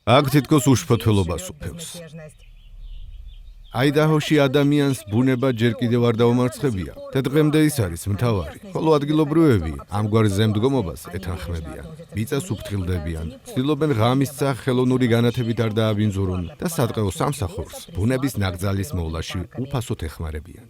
აქ თითქოს უშფოთველობას უფევს. აიდაჰოში ადამიანს ბუნება ჯერ კიდევ არ დაუმარცხებია და დღემდე ის არის მთავარი, ხოლო ადგილობრივები ამგვარ ზემდგომობას ეთანხმებიან, მიწას უფრთხილდებიან, ცდილობენ ღამის ცა ხელოვნური განათებით არ დააბინძურონ და სადღეო სამსახურს ბუნების ნაკრძალის მოვლაში უფასოდ ეხმარებიან.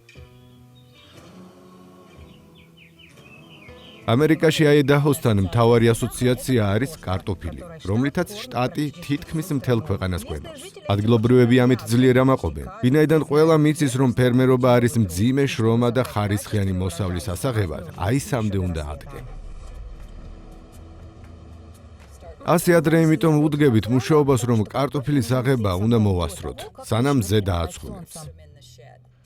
ამერიკაში აიდაჰოსთან მთავარი ასოციაცია არის კარტოფილი, რომლითაც შტატი თითქმის მთელ ქვეყანას კვებავს. ადგილობრივები ამით ძლიერ ამაყობენ, ვინაიდან ყველა მიცის, რომ ფერმერობა არის მძიმე შრომა და ხარისხიანი მოსავლის ასაღებად, აისამდე უნდა ადგენ. ასე ადრე იმიტომ უდგებით მუშაობას, რომ კარტოფილის აღება უნდა მოვასწროთ, სანამ მზე დააცხუნებს.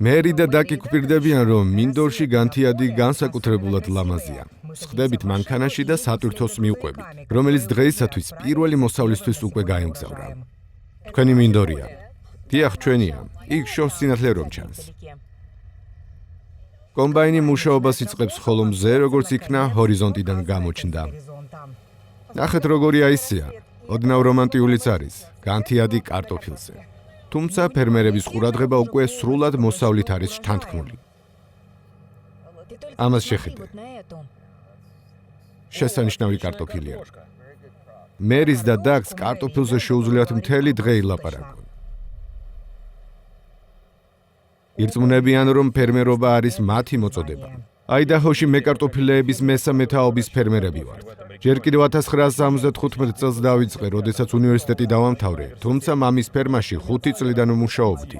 მერი და დაკი გვპირდებიან, რომ მინდორში განთიადი განსაკუთრებულად ლამაზია. სხდებით მანქანაში და სატვირთოს მივყვებით, რომელიც დღეისათვის პირველი მოსავლისთვის უკვე გაემგზავრა. თქვენი მინდორია. დიახ, ჩვენია. იქ შორს სინათლე რომ ჩანს. კომბაინი მუშაობას იწყებს, ხოლო მზე, როგორც იქნა, ჰორიზონტიდან გამოჩნდა. ნახეთ, როგორი აისია. ოდნავ რომანტიულიც არის. განთიადი კარტოფილზე. თუმცა ფერმერების ყურადღება უკვე სრულად მოსავლით არის შთანთქმული. ამას შეხედე. შესანიშნავი კარტოფილია. მერის და დაგს კარტოფილზე შეუძლიათ მთელი დღე ილაპარაკონ. ირწმუნებიან, რომ ფერმერობა არის მათი მოწოდება. აიდაჰოში მე კარტოფილეების მესამე თაობის ფერმერები ვართ. ჯერ კიდევ 1975 წელს დავიწყე, როდესაც უნივერსიტეტი დავამთავრე, თუმცა მამის ფერმაში 5 წლიდან ვმუშაობდი.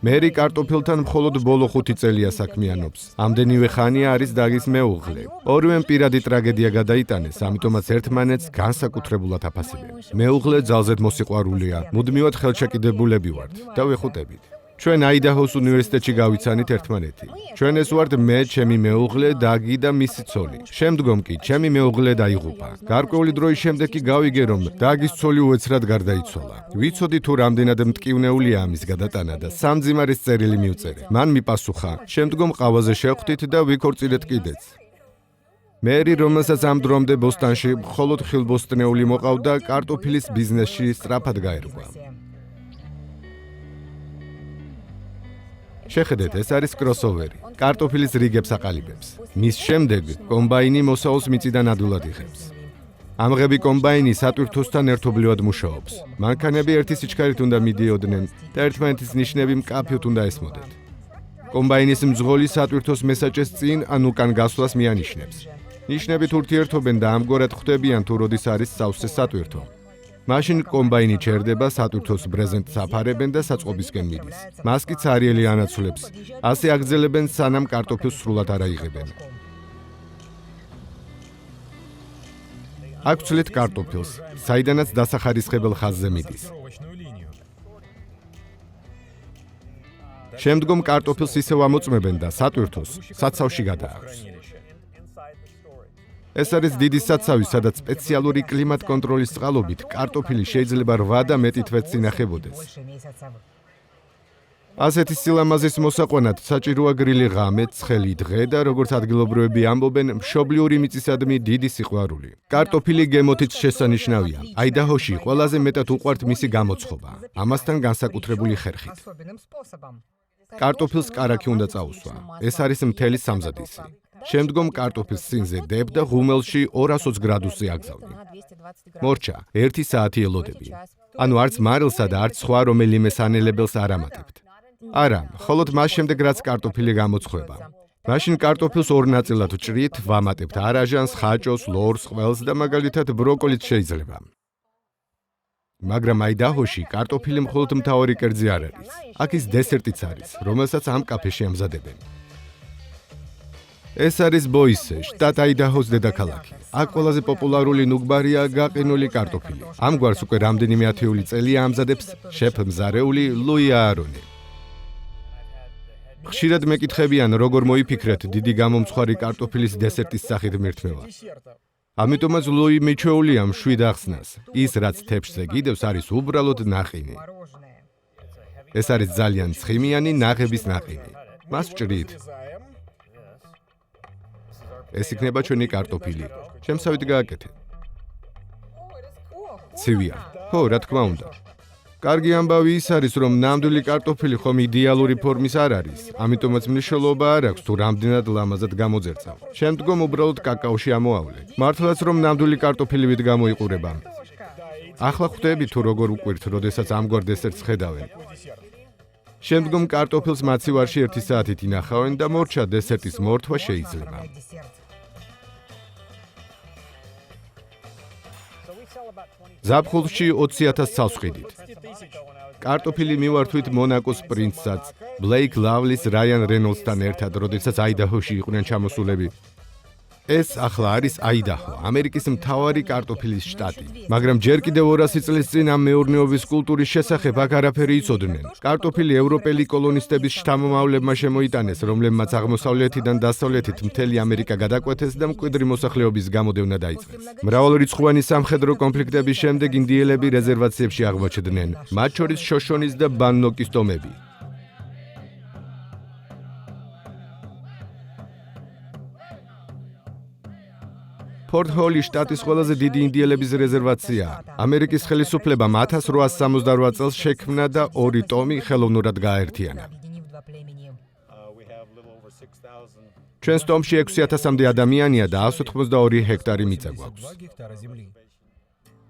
მერი კარტოფილთან მხოლოდ ბოლო 5 წელია საქმიანობს. ამდენივე ხანია არის დაგის მეუღლე. ორივემ პირადი ტრაგედია გადაიტანეს, ამიტომაც ერთმანეთს განსაკუთრებულად აფასებენ. მეუღლე ძალზედ მოსიყვარულია, მუდმივად ხელშეკიდებულები ვართ და ვეხუტებით. ჩვენ აიდაჰოს უნივერსიტეტში გავიცანით ერთმანეთი. ჩვენ ეს ვართ მე, ჩემი მეუღლე, დაგი და მისი ცოლი. შემდგომ კი ჩემი მეუღლე დაიღუპა. გარკვეული დროის შემდეგ კი გავიგე, რომ დაგის ცოლი უეცრად გარდაიცვალა. ვიცოდი თუ რამდენად მტკივნეულია ამის გადატანა და სამძიმარის წერილი მივწერე. მან მიპასუხა: შემდგომ ყავაზე შევხვდით და ვიქორწილეთ კიდეც. მერი, რომელსაც ამ დრომდე ბოსტანში მხოლოდ ხილბოსტნეული მოყავდა, კარტოფილის ბიზნესში სწრაფად გაერგვა. შეხედეთ, ეს არის კროსოვერი. კარტოფილის რიგებს აყალიბებს. მის შემდეგ კომბაინი მოსავალს მიწიდან ადვილად იღებს. ამღები კომბაინი სატვირთოსთან ერთობლივად მუშაობს. მანქანები ერთი სიჩქარით უნდა მიდიოდნენ და ერთმანეთის ნიშნები მკაფიოდ უნდა ესმოდეთ. კომბაინის მძღოლი სატვირთოს მესაჭეს წინ ან უკან გასვლას მიანიშნებს. ნიშნებით ურთიერთობენ და ამგვარად ხვდებიან თუ როდის არის სავსე სატვირთო. მაშინ კომბაინი ჩერდება, სატვირთოს ბრეზენტს აფარებენ და საწყობისკენ მიდის. მას კი ცარიელი ანაცვლებს. ასე აგრძელებენ, სანამ კარტოფილს სრულად არ აიღებენ. აქ ვცვლით კარტოფილს, საიდანაც დასახარისხებელ ხაზზე მიდის. შემდგომ კარტოფილს ისევ ამოწმებენ და სატვირთოს საცავში გადააქვს. ეს არის დიდი საცავი, სადაც სპეციალური კლიმატ-კონტროლის წყალობით კარტოფილი შეიძლება 8 და მეტი თვეც ინახებოდეს. ასეთი სილამაზის მოსაყვანად საჭიროა გრილი ღამე, ცხელი დღე და როგორც ადგილობრივები ამბობენ, მშობლიური მიწისადმი დიდი სიყვარული. კარტოფილი გემოთიც შესანიშნავია. აიდაჰოში ყველაზე მეტად უყვართ მისი გამოცხობა, ამასთან განსაკუთრებული ხერხით. კარტოფილს კარაქი უნდა წაუსვა. ეს არის მთელი სამზადისი. შემდგომ კარტოფილს წინზე დებ და ღუმელში 220 გრადუსზე აგზავნი. მორჩა, 1 საათი ელოდები. ანუ არც მარილსა და არც სხვა რომელიმე სანელებელს არ ამატებთ. არა, მხოლოდ მას შემდეგ რაც კარტოფილი გამოცხება. მაშინ კარტოფილს 2 ნაწილად ვჭრით, ვამატებთ არაჟანს, ხაჭოს, ლორს, ყველს და მაგალითად ბროკოლიც შეიძლება. მაგრამ აიდაჰოში კარტოფილი მხოლოდ მთავარი კერძი არ არის. აქ ის დესერტიც არის, რომელსაც ამ კაფეში ამზადებენ. ეს არის ბოისე, შტატ აიდაჰოს დედაქალაქი. აქ ყველაზე პოპულარული ნუგბარია გაყინული კარტოფილი. ამ გვარს უკვე რამდენიმე ათეული წელია ამზადებს შეფ-მზარეული ლუი აარონი. ხშირად მეკითხებიან, როგორ მოიფიქრეთ დიდი გამომცხვარი კარტოფილის დესერტის სახით მირთმევა. ამიტომაც ლუი მიჩვეულია მშვიდ ახსნას. ის, რაც თეფშზე გიდევს, არის უბრალოდ ნაყინი. ეს არის ძალიან ცხიმიანი ნაღების ნაყინი. მას ვჭრით. ეს იქნება ჩვენი კარტოფილი. შემსავით გააკეთე. ცივია. ხო, რა თქმა უნდა. კარგი ამბავი ის არის, რომ ნამდვილი კარტოფილი ხომ იდეალური ფორმის არ არის, ამიტომაც მნიშვნელობა არ აქვს თუ რამდენად ლამაზად გამოძერწავ. შემდგომ უბრალოდ კაკაოში ამოავლე. მართლაც რომ ნამდვილი კარტოფილი ვით გამოიყურება. ახლა ხვდები თუ როგორ უკვირთ, როდესაც ამგვარ დესერტს ხედავენ. შემდგომ კარტოფილს მაცივარში 1 საათით ინახავენ და მორჩა დესერტის მორთვა შეიძლება. ზაფხულში 20,000 ცალს ვყიდით. კარტოფილი მივართვით მონაკოს პრინცსაც, ბლეიქ ლავლის, რაიან რენოლდსთან ერთად, როდესაც აიდაჰოში იყვნენ ჩამოსულები. ეს ახლა არის აიდაჰო, ამერიკის მთავარი კარტოფილის შტატი. მაგრამ ჯერ კიდევ 200 წლის წინ ამ მეურნეობის კულტურის შესახებ აქ არაფერი იცოდნენ. კარტოფილი ევროპელი კოლონისტების შთამომავლებმა შემოიტანეს, რომლებმაც აღმოსავლეთიდან დასავლეთით მთელი ამერიკა გადაკვეთეს და მკვიდრი მოსახლეობის გამოდევნა დაიწყეს. მრავალრიცხოვანი სამხედრო კონფლიქტების შემდეგ ინდიელები რეზერვაციებში აღმოჩნდნენ, მათ შორის შოშონის და ბანნოკის ტომები. ფორტ ჰოლი შტატის ყველაზე დიდი ინდიელების რეზერვაციაა. ამერიკის ხელისუფლებამ 1868 წელს შექმნა და 2 ტომი ხელოვნურად გააერთიანა. ჩვენს ტომში 6,000-მდე ადამიანია და 182 ჰექტარი მიწა გვაქვს.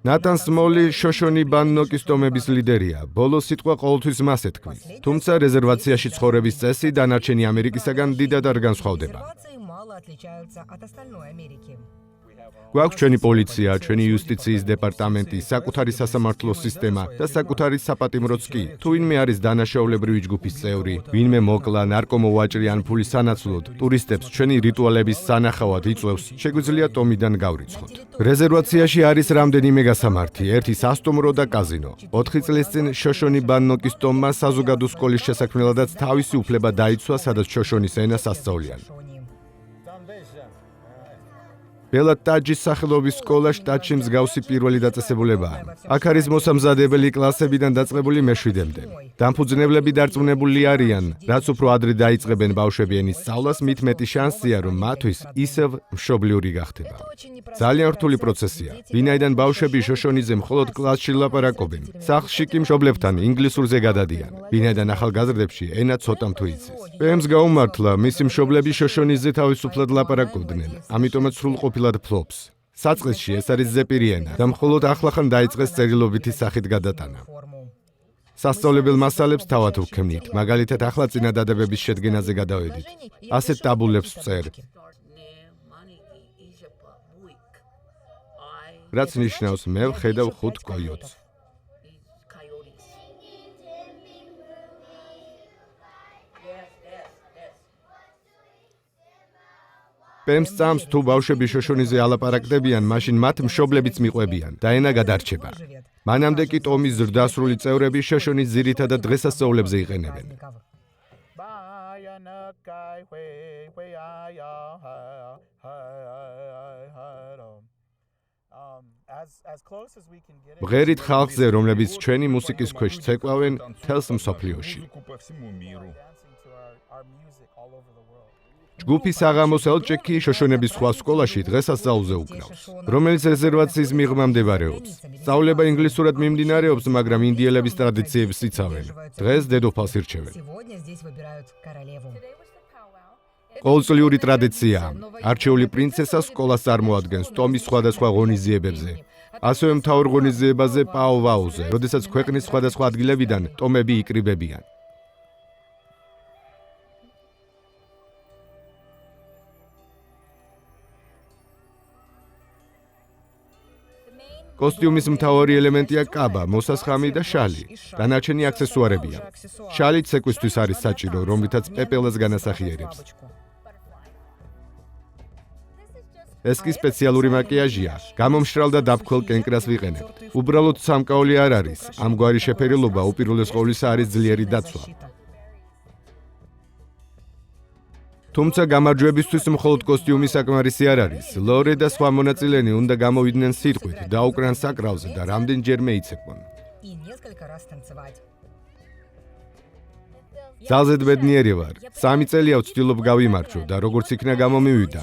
ნათან სმოლი შოშონი ბანნოკის ტომების ლიდერია. ბოლოს სიტყვა ყოველთვის მას ეთქმის. თუმცა რეზერვაციაში ცხოვრების წესი დანარჩენი ამერიკისაგან დიდად არ განსხვავდება. გვაქვს ჩვენი პოლიცია, ჩვენი იუსტიციის დეპარტამენტი, საკუთარი სასამართლო სისტემა და საკუთარი საპატიმროც კი. თუ ვინმე არის დანაშაულებრივი ჯგუფის წევრი, ვინმე მოკლა, ნარკომოვაჭრი ან ფულის სანაცვლოდ, ტურისტებს ჩვენი რიტუალების სანახავად იწვევს, შეგვიძლია ტომიდან გავრიცხოთ. რეზერვაციაში არის რამდენიმე გასამართი, ერთი სასტუმრო და კაზინო. 4 წლის წინ შოშონი ბანნოკის ტომმა საზოგადო სკოლის შესაქმნელადაც თავისი უფლება დაიცვა, სადაც შოშონის ენას ასწავლიან. ბელა ტაჯის სახელობის სკოლა შტატში მსგავსი პირველი დაწესებულებაა. აქ არის მოსამზადებელი კლასებიდან დაწყებული მეშვიდემდე. დამფუძნებლები დარწმუნებული არიან, რაც უფრო ადრე დაიწყებენ ბავშვები ენის სწავლას, მით მეტი შანსია, რომ მათთვის ისევ მშობლიური გახდება. ძალიან რთული პროცესია, ვინაიდან ბავშვები შოშონიზე მხოლოდ კლასში ლაპარაკობენ. სახლში კი მშობლებთან ინგლისურზე გადადიან, ვინაიდან ახალგაზრდებში ენა ცოტა თუ იცის. პემს გაუმართლა, მისი მშობლები შოშონიზე თავისუფლად ლაპარაკობდნენ, ამიტომაც სრულყოფილად ფლობს. საწყისში ეს არის ზეპირი ენა და მხოლოდ ახლახან დაიწყეს წერილობითი სახით გადატანა. სასწავლებელ მასალებს თავად ვქნით, მაგალითად ახლა წინადადებების შედგენაზე გადავედით. ასეთ ტაბულებს ვწერ. რაც ნიშნავს მე ვხედავ 5 კოიოტს. პემს წამს თუ ბავშვები შოშონიზე ალაპარაკდებიან, მაშინ მათ მშობლებიც მიყვებიან და ენა გადარჩება. მანამდე კი ტომის ზრდასრული წევრები შოშონის ძირითადად დღესასწაულებზე იყენებენ. ვღერით ხალხზე, რომლებიც ჩვენი მუსიკის ქვეშ ცეკვავენ მთელს მსოფლიოში. ჯგუფი საღამოს ელჭექი შოშონების სხვა სკოლაში დღესასწაულზე უკრავს, რომელიც რეზერვაციის მიღმა მდებარეობს. სწავლება ინგლისურად მიმდინარეობს, მაგრამ ინდიელების ტრადიციებს იცავენ. დღეს დედოფალს ირჩევენ. ყოველწლიური ტრადიციაა. არჩეული პრინცესა სკოლას წარმოადგენს ტომის სხვადასხვა ღონისძიებებზე. ასევე მთავარ ღონისძიებაზე პაოვაუზე, როდესაც ქვეყნის სხვადასხვა ადგილებიდან ტომები იკრიბებიან. კოსტიუმის მთავარი ელემენტია კაბა, მოსასხამი და შალი. დანარჩენი აქსესუარებია. შალი ცეკვისთვის არის საჭირო, რომლითაც პეპელას განასახიერებს. ეს კი სპეციალური მაკიაჟია. გამომშრალ და დაფქვილ კენკრას ვიყენებთ. უბრალოდ სამკაული არ არის. ამგვარი შეფერილობა უპირველეს ყოვლისა არის ძლიერი დაცვა. თუმცა გამარჯვებისთვის მხოლოდ კოსტიუმი საკმარისი არ არის. ლორე და სხვა მონაწილენი უნდა გამოვიდნენ სიტყვით, დაუკრან საკრავზე და რამდენჯერმე იცეკვან. ძალზედ ბედნიერი ვარ. 3 წელია ვცდილობ გავიმარჯვო და როგორც იქნა გამომივიდა.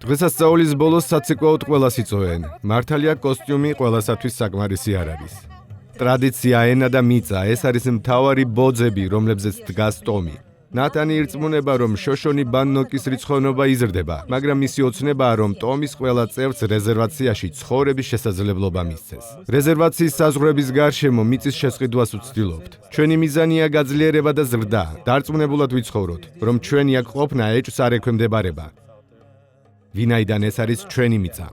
დღესასწაულის ბოლოს საცეკვაოდ ყველას იწვევენ. მართალია კოსტიუმი ყველასათვის საკმარისი არ არის. ტრადიცია, ენა და მიწა, ეს არის მთავარი ბოძები, რომლებზეც დგას ტომი. ნათანი ირწმუნება, რომ შოშონი ბანნოკის რიცხოვნობა იზრდება, მაგრამ მისი ოცნებაა, რომ ტომის ყველა წევრს რეზერვაციაში ცხოვრების შესაძლებლობა მისცეს. რეზერვაციის საზღვრების გარშემო მიწის შესყიდვას ვცდილობთ. ჩვენი მიზანია გაძლიერება და ზრდა. დარწმუნებულად ვიცხოვროთ, რომ ჩვენი აქ ყოფნა ეჭვს არ ექვემდებარება. ვინაიდან ეს არის ჩვენი მიწა.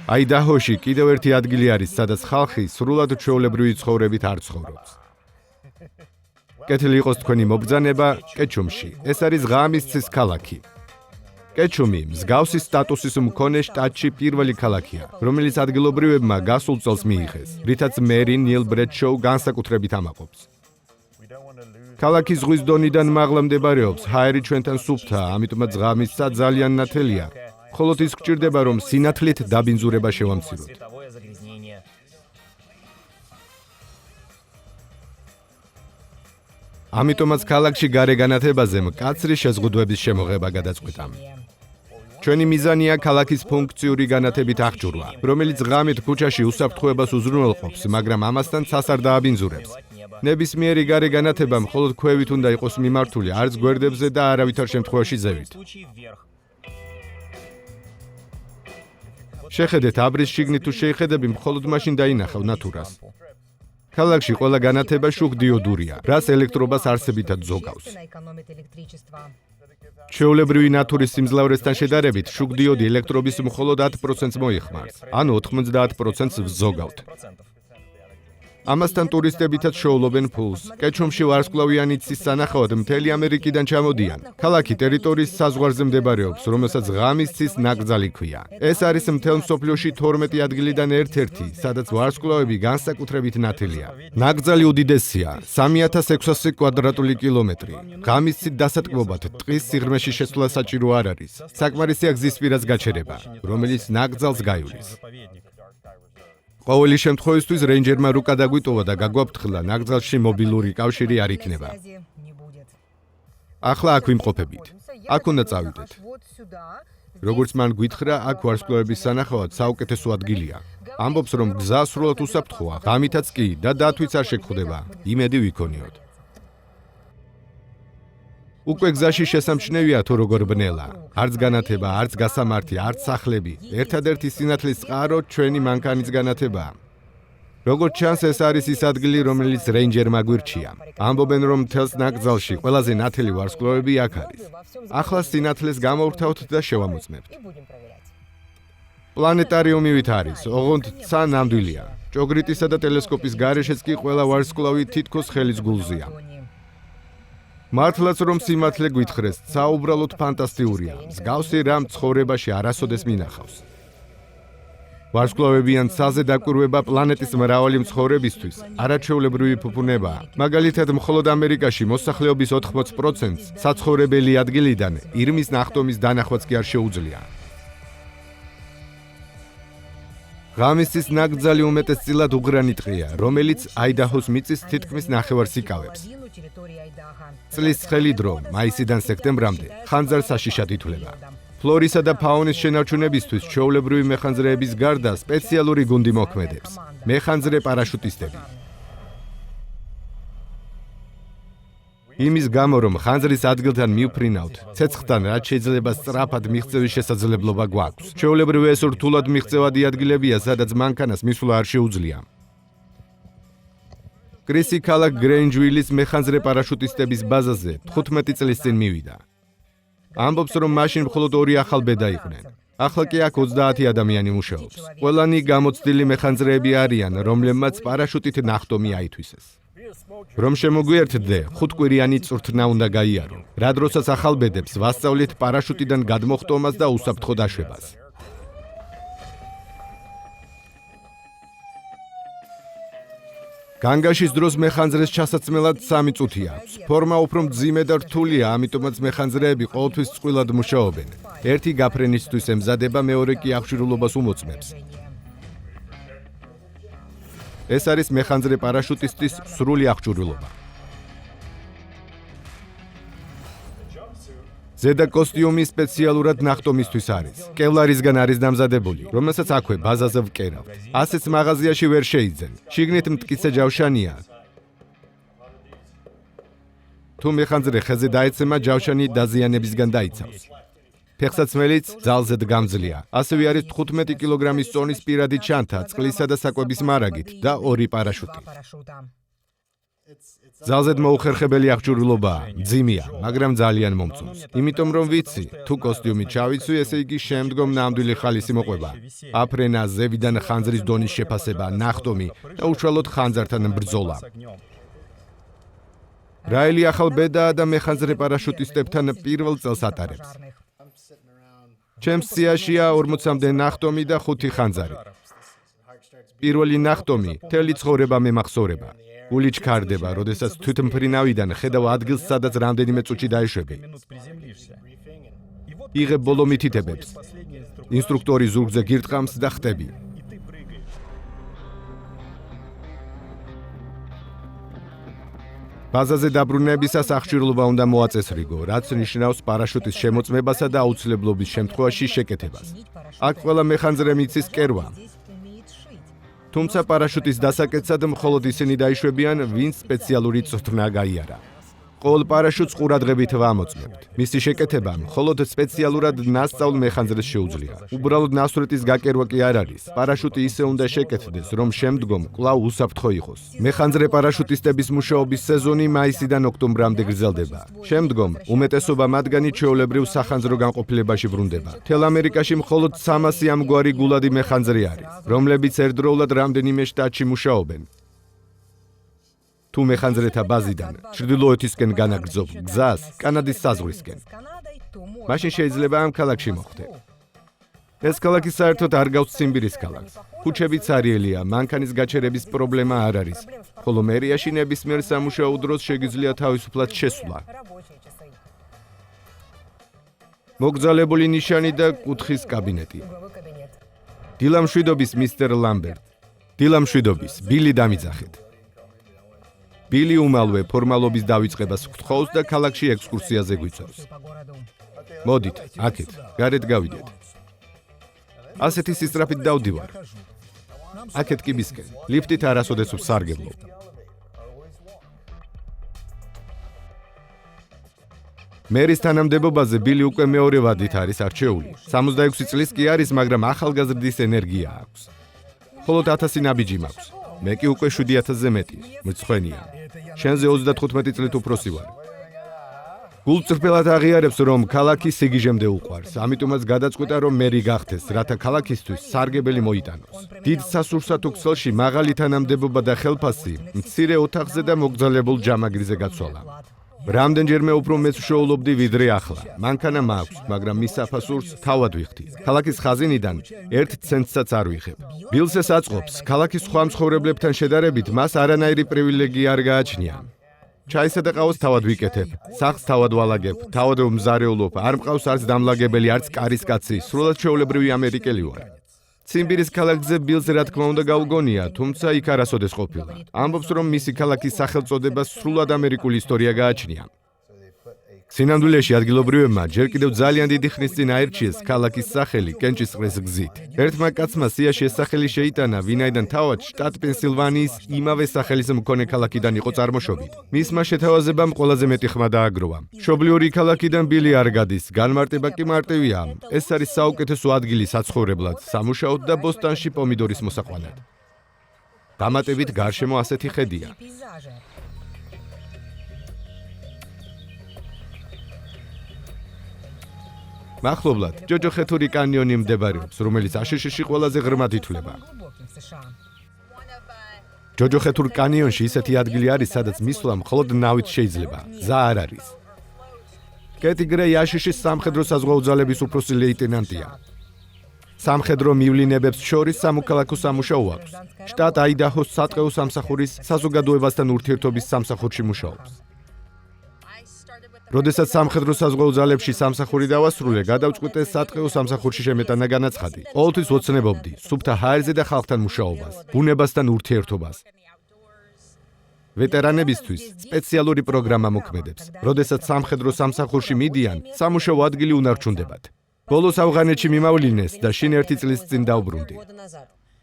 აიდაჰოში კიდევ ერთი ადგილი არის, სადაც ხალხი სრულად ჩვეულებრივი ცხოვრებით არ ცხოვრობს. კეთილი იყოს თქვენი მობრძანება კეჩუმში. ეს არის ღამისცის ქალაქი. კეჩუმი მსგავსი სტატუსის მქონე შტატში პირველი ქალაქია, რომელიც ადგილობრივებმა გასულ წელს მიიღეს, რითაც მერი ნილ ბრედშოუ განსაკუთრებით ამაყობს. ქალაქი ზღვის დონიდან მაღლა მდებარეობს, ჰაერი ჩვენთან სუფთაა, ამიტომაც ღამისცა ძალიან ნათელია. ხოლო ის გჭირდება, რომ სინათლით დაბინძურება შევამციროთ. ამიტომაც ქალაქში გარე განათებაზე მკაცრი შეზღუდვების შემოღება გადაწყვიტა. ჩვენი მიზანია ქალაქის ფუნქციური განათებით აღჭურვა, რომელიც ღამით ქუჩაში უსაფრთხოებას უზრუნველყოფს, მაგრამ ამასთან ცას არ დააბინძურებს. ნებისმიერი გარე განათება მხოლოდ ქვევით უნდა იყოს მიმართული, არც გვერდებზე და არავითარ შემთხვევაში ზევით. შეხედეთ, აბრის შიგნით თუ შეიხედები, მხოლოდ მაშინ დაინახავ ნატურას. ქალაქში ყველა განათება შუქდიოდურია, რაც ელექტრობას არსებითად ზოგავს. ჩვეულებრივი ნატურის სიმძლავრესთან შედარებით, შუქდიოდი ელექტრობის მხოლოდ 10%-ს მოიხმარს, ანუ 90%-ს ვზოგავთ. ამასთან ტურისტებითაც შოულობენ ფულს. კეჩუმში ვარსკვლავიანი ცის სანახავად მთელი ამერიკიდან ჩამოდიან. ქალაქი ტერიტორიის საზღვარზე მდებარეობს, რომელსაც ღამის ცის ნაკრძალი ჰქვია. ეს არის მთელ მსოფლიოში 12 ადგილიდან ერთ-ერთი, სადაც ვარსკვლავები განსაკუთრებით ნათელია. ნაკრძალი უდიდესია, 3600 კვადრატული კილომეტრი. ღამის ცით დასატკბობად ტყის სიღრმეში შესვლა საჭირო არ არის. საკმარისია გზის პირას გაჩერება, რომელიც ნაკრძალს გაივლის. ყოველი შემთხვევისთვის რეინჯერმა რუკა დაგვიტოვა და გაგვაფრთხილა, ნაკრძალში მობილური კავშირი არ იქნება. ახლა აქ ვიმყოფებით. აქ უნდა წავიდეთ. როგორც მან გვითხრა, აქ ვარსკვლავების სანახავად საუკეთესო ადგილია. ამბობს, რომ გზა სრულად უსაფრთხოა, ღამითაც კი და დათვიც არ შეგხვდება. იმედი ვიქონიოთ. უკვე გზაში შესამჩნევია თუ როგორ ბნელა. არც განათება, არც გასამართი, არც სახლები. ერთადერთი სინათლის წყარო ჩვენი მანქანის განათებაა. როგორც ჩანს, ეს არის ის ადგილი, რომელიც რეინჯერმა გვირჩია. ამბობენ, რომ მთელს ნაკრძალში ყველაზე ნათელი ვარსკვლავები აქ არის. ახლა სინათლეს გამოვრთავთ და შევამოწმებთ. პლანეტარიუმივით არის, ოღონდ ცა ნამდვილია. ჭოგრიტისა და ტელესკოპის გარეშეც კი ყველა ვარსკვლავი თითქოს ხელის გულზეა. მართლაც რომ სიმართლე გვითხრეს, ცა უბრალოდ ფანტასტიურია. მსგავსი რამ ცხოვრებაში არასოდეს მინახავს. ვარსკვლავებიან ცაზე დაკვირვება პლანეტის მრავალი მცხოვრებისთვის არაჩვეულებრივი ფუფუნებაა. მაგალითად, მხოლოდ ამერიკაში მოსახლეობის 80%-ს საცხოვრებელი ადგილიდან ირმის ნახტომის დანახვაც კი არ შეუძლია. ღამისის ნაკრძალი უმეტესწილად უღრანი ტყეა, რომელიც აიდაჰოს მიწის თითქმის ნახევარს იკავებს. წლის ცხელი დრო, მაისიდან სექტემბრამდე, ხანძარ საშიშად ითვლება. ფლორისა და ფაუნის შენარჩუნებისთვის ჩვეულებრივი მეხანძრეების გარდა სპეციალური გუნდი მოქმედებს. მეხანძრე პარაშუტისტები. იმის გამო, რომ ხანძრის ადგილთან მივფრინავთ, ცეცხლთან რაც შეიძლება სწრაფად მიღწევის შესაძლებლობა გვაქვს. ჩვეულებრივ ეს რთულად მიღწევადი ადგილებია, სადაც მანქანას მისვლა არ შეუძლია. კრისი ქალაქ გრეინჯვილის მეხანძრე პარაშუტისტების ბაზაზე 15 წლის წინ მივიდა. ამბობს, რომ მაშინ მხოლოდ 2 ახალბედა იყვნენ. ახლა კი აქ 30 ადამიანი მუშაობს. ყველანი გამოცდილი მეხანძრეები არიან, რომლებმაც პარაშუტით ნახტომი აითვისეს. რომ შემოგვიერთდე, 5 კვირიანი წვრთნა უნდა გაიარო. რა დროსაც ახალბედებს ვასწავლით პარაშუტიდან გადმოხტომას და უსაფრთხო დაშვებას. განგაშის დროს მეხანძრეს ჩასაცმელად 3 წუთი აქვს. ფორმა უფრო მძიმე და რთულია, ამიტომაც მეხანძრეები ყოველთვის წყვილად მუშაობენ. ერთი გაფრენისთვის ემზადება, მეორე კი აღჭურვილობას უმოწმებს. ეს არის მეხანძრე პარაშუტისტის სრული აღჭურვილობა. ზედა კოსტიუმი სპეციალურად ნახტომისთვის არის. კევლარისგან არის დამზადებული, რომელსაც აქვე ბაზაზე ვკერავთ. ასეც მაღაზიაში ვერ შეიძენ. შიგნით მტკიცე ჯავშანია. თუ მეხანძრე ხეზე დაეცემა, ჯავშანი დაზიანებისგან დაიცავს. ფეხსაცმელიც ძალზე გამძლეა. ასევე არის 15 კილოგრამის წონის პირადი ჩანთა, წყლისა და საკვების მარაგით და 2 პარაშუტი. ძალზედ მოუხერხებელი აღჭურვილობაა, მძიმეა, მაგრამ ძალიან მომწონს. იმიტომ რომ ვიცი, თუ კოსტიუმი ჩავიცვი, ესე იგი შემდგომ ნამდვილი ხალისი მოყვება. აფრენა, ზევიდან ხანძრის დონის შეფასება, ნახტომი და უშუალოდ ხანძართან ბრძოლა. რაელი ახალ ბედაა და მეხანძრე პარაშუტისტებთან პირველ წელს ატარებს. ჩემს სიაშია 40-მდე ნახტომი და 5 ხანძარი. პირველი ნახტომი მთელი ცხოვრება მემახსოვრება. გული ჩქარდება, როდესაც თვითმფრინავიდან ხედავ ადგილს, სადაც რამდენიმე წუთში დაეშვები. იღებ ბოლო მითითებებს. ინსტრუქტორი ზურგზე გირტყამს და ხტები. ბაზაზე დაბრუნებისას აღჭურვილობა უნდა მოაწესრიგო, რაც ნიშნავს პარაშუტის შემოწმებასა და აუცილებლობის შემთხვევაში შეკეთებას. აქ ყველა მეხანძრე მიცის კერვა. თუმცა პარაშუტის დასაკეთად მხოლოდ ისინი დაიშვებიან, ვინც სპეციალური წვრთნა გაიარა. ყოველ პარაშუტს ყურადღებით ვამოწმებთ. მისი შეკეთება მხოლოდ სპეციალურად ნასწავლ მეხანძრეს შეუძლია. უბრალოდ ნასვრეთის გაკერვა კი არ არის. პარაშუტი ისე უნდა შეკეთდეს, რომ შემდგომ კვლავ უსაფრთხო იყოს. მეხანძრე პარაშუტისტების მუშაობის სეზონი მაისიდან ოქტომბრამდე გრძელდება. შემდგომ უმეტესობა მათგანი ჩვეულებრივ სახანძრო განყოფილებაში ბრუნდება. მთელ ამერიკაში მხოლოდ 300 ამგვარი გულადი მეხანძრე არის, რომლებიც ერთდროულად რამდენიმე შტატში მუშაობენ. თუ მეხანძრეთა ბაზიდან ჩრდილოეთისკენ განაგრძობ გზას კანადის საზღვრისკენ, მაშინ შეიძლება ამ ქალაქში მოხვდე. ეს ქალაქი საერთოდ არ გავს ციმბირის ქალაქს. ქუჩები ცარიელია, მანქანის გაჩერების პრობლემა არ არის, ხოლო მერიაში ნებისმიერ სამუშაო დროს შეგიძლია თავისუფლად შესვლა. მოგზალებული ნიშანი და კუთხის კაბინეტი. დილამშვიდობის მისტერ ლამბერტ. დილამშვიდობის, ბილი დამიძახეთ. ბილი უმალვე ფორმალობის დავიწყებას გთხოვს და ქალაქში ექსკურსიაზე გვიწევს. მოდით, აქეთ, გარეთ გავიდეთ. ასეთი სისწრაფით დავდივარ. აქეთ კიბისკენ, ლიფტით არასოდეს ვსარგებლობ. მერის თანამდებობაზე ბილი უკვე მეორე ვადით არის არჩეული. 66 წლის კი არის, მაგრამ ახალგაზრდის ენერგია აქვს. მხოლოდ 1000 ნაბიჯი მაქვს. მე კი უკვე 7000-ზე მეტი, მრცხვენია. შენზე 35 წლით უფროსი ვარ. გულწრფელად აღიარებს, რომ ქალაქი სიგიჟემდე უყვარს, ამიტომაც გადაწყვიტა, რომ მერი გახდეს, რათა ქალაქისთვის სარგებელი მოიტანოს. დიდ სასურსათო ქსელში მაღალი თანამდებობა და ხელფასი მცირე ოთახზე და მოგზალებულ ჯამაგრიზე გაცვალა. რამდენჯერმე უფრო მეც ვშოულობდი ვიდრე ახლა. მანქანა მაქვს, მაგრამ მის საფასურს თავად ვიხდი. ქალაქის ხაზინიდან 1 ცენტსაც არ ვიღებ. ბილს ეს აწყობს, ქალაქის სხვა მცხოვრებლებთან შედარებით მას არანაირი პრივილეგია არ გააჩნია. ჩაისა და ყავას თავად ვიკეთებ, სახლს თავად ვალაგებ, თავად ვმზარეულობ, არ მყავს არც დამლაგებელი, არც კარისკაცი, სრულად ჩვეულებრივი ამერიკელი ვარ. ციმბირის ქალაქზე ბილს რა თქმა უნდა გავგონია, თუმცა იქ არასოდეს ყოფილა. ამბობს, რომ მისი ქალაქის სახელწოდება სრულად ამერიკული ისტორია გააჩნია. სინამდვილეში ადგილობრივებმა ჯერ კიდევ ძალიან დიდი ხნის წინ აერჩიეს ქალაქის სახელი კენჭისყრის გზით. ერთმა კაცმა სიაში ეს სახელი შეიტანა, ვინაიდან თავად შტატ პენსილვანიის იმავე სახელის მქონე ქალაქიდან იყო წარმოშობით. მისმა შეთავაზებამ ყველაზე მეტი ხმა დააგროვა. მშობლიური ქალაქიდან ბილი არ გადის, განმარტება კი მარტივია. ეს არის საუკეთესო ადგილი საცხოვრებლად, სამუშაოდ და ბოსტანში პომიდორის მოსაყვანად. დამატებით გარშემო ასეთი ხედია. მახლობლად ჯოჯოხეთური კანიონი მდებარეობს, რომელიც აშშ-ში ყველაზე ღრმად ითვლება. ჯოჯოხეთურ კანიონში ისეთი ადგილი არის, სადაც მისვლა მხოლოდ ნავით შეიძლება, გზა არ არის. კეტი გრეი აშშ-ის სამხედრო საზღვაო ძალების უფროსი ლეიტენანტია. სამხედრო მივლინებებს შორის სამოქალაქო სამუშაო აქვს. შტატ აიდაჰოს სატყეო სამსახურის საზოგადოებასთან ურთიერთობის სამსახურში მუშაობს. როდესაც სამხედრო საზღვაო ძალებში სამსახური დავასრულე, გადავწყვიტე სატყეო სამსახურში შემეტანა განაცხადი. ყოველთვის ოცნებობდი სუფთა ჰაერზე და ხალხთან მუშაობას, ბუნებასთან ურთიერთობას. ვეტერანებისთვის სპეციალური პროგრამა მოქმედებს. როდესაც სამხედრო სამსახურში მიდიან, სამუშაო ადგილი უნარჩუნდებათ. ბოლოს ავღანეთში მიმავლინეს და შინ 1 წლის წინ დაუბრუნდი.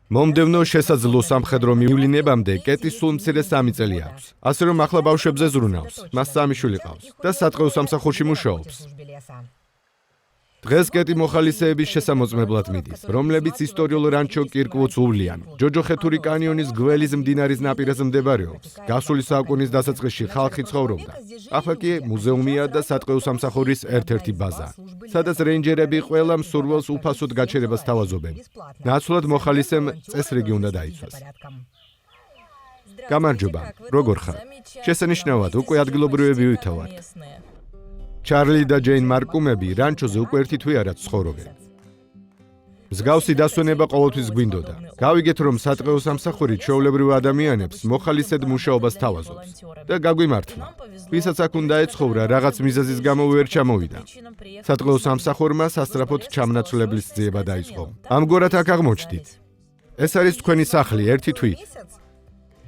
მომდევნო შესაძლო სამხედრო მივლინებამდე კეტის სულ მცირე 3 წელი აქვს. ასე რომ ახლა ბავშვებზე ზრუნავს, მას 3 შვილი ყავს და სატყეო სამსახურში მუშაობს. დღეს კეტი მოხალისეების შესამოწმებლად მიდის, რომლებიც ისტორიულ რანჩო კირკვუც უვლიან. ჯოჯოხეთური კანიონის გველის მდინარის ნაპირას მდებარეობს. გასული საუკუნის დასაწყისში ხალხი ცხოვრობდა. ახლა კი მუზეუმია და სატყეო სამსახურის ერთ-ერთი ბაზა, სადაც რეინჯერები ყველა მსურველს უფასოდ გაჩერებას თავაზობენ. ნაცვლად მოხალისემ წესრიგი უნდა დაიცვას. გამარჯობა, როგორ ხარ? შესანიშნავად, უკვე ადგილობრივები ვითავართ. ჩარლი და ჯეინ მარკუმები რანჩოზე უკვე ერთი თვე არა ცხოვრობენ. მსგავსი დასვენება ყოველთვის გვინდოდა. გავიგეთ, რომ სატყეო სამსახური ჩვეულებრივ ადამიანებს მოხალისედ მუშაობას თავაზობს და გაგვიმართლა. ვისაც აქ უნდა ეცხოვრა, რაღაც მიზეზის გამო ვერ ჩამოვიდა. სატყეო სამსახურმა სასწრაფოდ ჩამნაცვლებლის ძიება დაიწყო. ამგვარად აქ აღმოჩნდით. ეს არის თქვენი სახლი, ერთი თვით.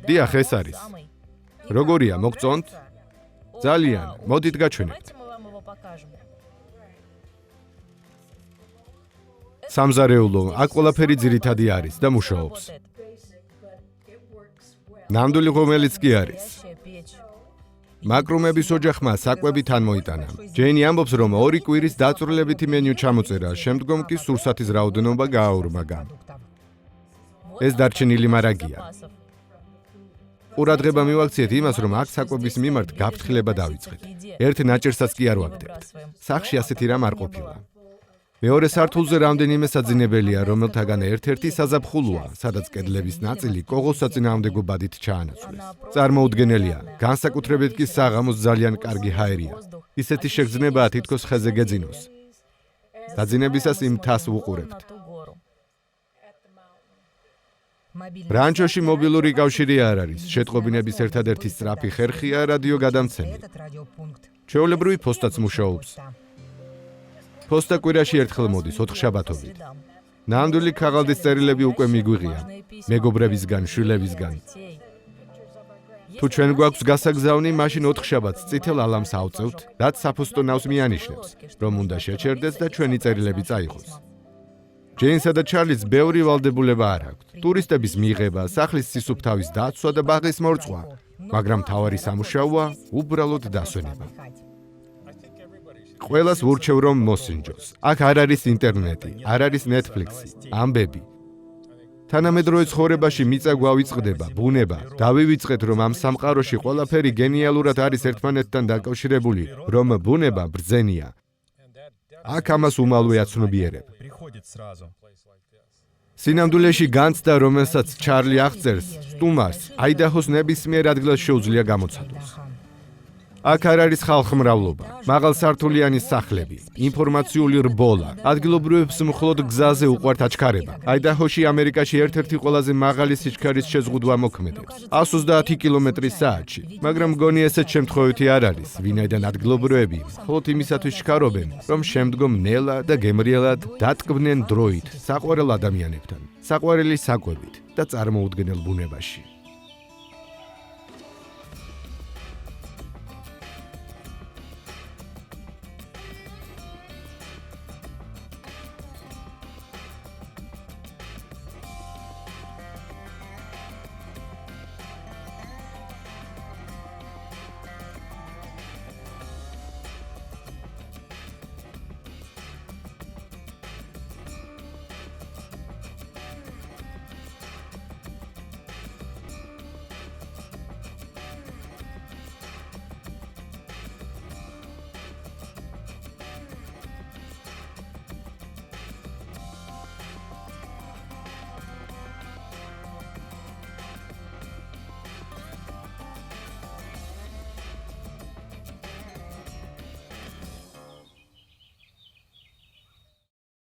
დიახ, ეს არის. როგორია, მოგწონთ? ძალიან, მოდით გაჩვენებთ. სამზარეულო, აქ ყველაფერი ძირითადი არის და მუშაობს. ნამდვილი ღომელიც კი არის. მაკრუმების ოჯახმა საკვები თან მოიტანა. ჯეინი ამბობს, რომ 2 კვირის დაწვრილებითი მენიუ ჩამოწერა, შემდგომ კი სურსათის რაოდენობა გააურმაგა. ეს დარჩენილი მარაგია. ყურადღება მივაქციეთ იმას, რომ აქ საკვების მიმართ გაფრთხილება დავიწყეთ. ერთ ნაჭერსაც კი არ ვაგდებთ. სახლში ასეთი რამ არ ყოფილა. მეორე სართულზე რამდენიმე საძინებელია, რომელთაგან ერთ-ერთი საზაფხულოა, სადაც კედლების ნაწილი კოღოს საწინააღმდეგო ბადით ჩაანაცვლეს. წარმოუდგენელია, განსაკუთრებით კი საღამოს ძალიან კარგი ჰაერია. ისეთი შეგრძნებაა თითქოს ხეზე გეძინოს. დაძინებისას იმ თას ვუყურებთ. რანჩოში მობილური კავშირი არ არის. შეტყობინების ერთადერთი სწრაფი ხერხია რადიო გადამცემი. ჩვეულებრივი ფოსტაც მუშაობს. ფოსტა კვირაში ერთხელ მოდის 4 შაბათობით. ნამდვილი ქაღალდის წერილები უკვე მიგვიღია. მეგობრებისგან, შვილებისგან. თუ ჩვენ გვაქვს გასაგზავნი, მაშინ 4 შაბათს წითელ ალამს ავწევთ, რაც საფოსტო ნავს მიანიშნებს, რომ უნდა შეჩერდეს და ჩვენი წერილები წაიღოს. ჯეინსა და ჩარლის ბევრი ვალდებულება არ აქვთ. ტურისტების მიღება, სახლის სისუფთავის დაცვა და ბაღის მორწვა, მაგრამ მთავარი სამუშაოა უბრალოდ დასვენება. ყველას ვურჩევ, რომ მოსინჯოს. აქ არ არის ინტერნეტი, არ არის Netflix-ი, ამბები. თანამედროვე ცხოვრებაში მიწა გვავიწყდება, ბუნება. დავივიწყეთ, რომ ამ სამყაროში ყველაფერი გენიალურად არის ერთმანეთთან დაკავშირებული, რომ ბუნება ბრძენია. აქ ამას უმალვე აცნობიერებ. სინამდვილეში განცდა, რომელსაც ჩარლი აღწერს, სტუმარს აიდაჰოს ნებისმიერ ადგილას შეუძლია გამოცადოს. აქ არ არის ხალხმრავლობა, მაღალსართულიანი სახლები, ინფორმაციული რბოლა. ადგილობრივებს მხოლოდ გზაზე უყვართ აჩქარება. აიდაჰოში ამერიკაში ერთ-ერთი ყველაზე მაღალი სიჩქარის შეზღუდვა მოქმედებს. 130 კმ/სთ-ში, მაგრამ მგონი ესეც შემთხვევითი არ არის, ვინაიდან ადგილობრივები მხოლოდ იმისათვის შქარობენ, რომ შემდგომ ნელა და გემრიელად დატკბნენ დროით საყვარელ ადამიანებთან, საყვარელი საკვებით და წარმოუდგენელ ბუნებაში.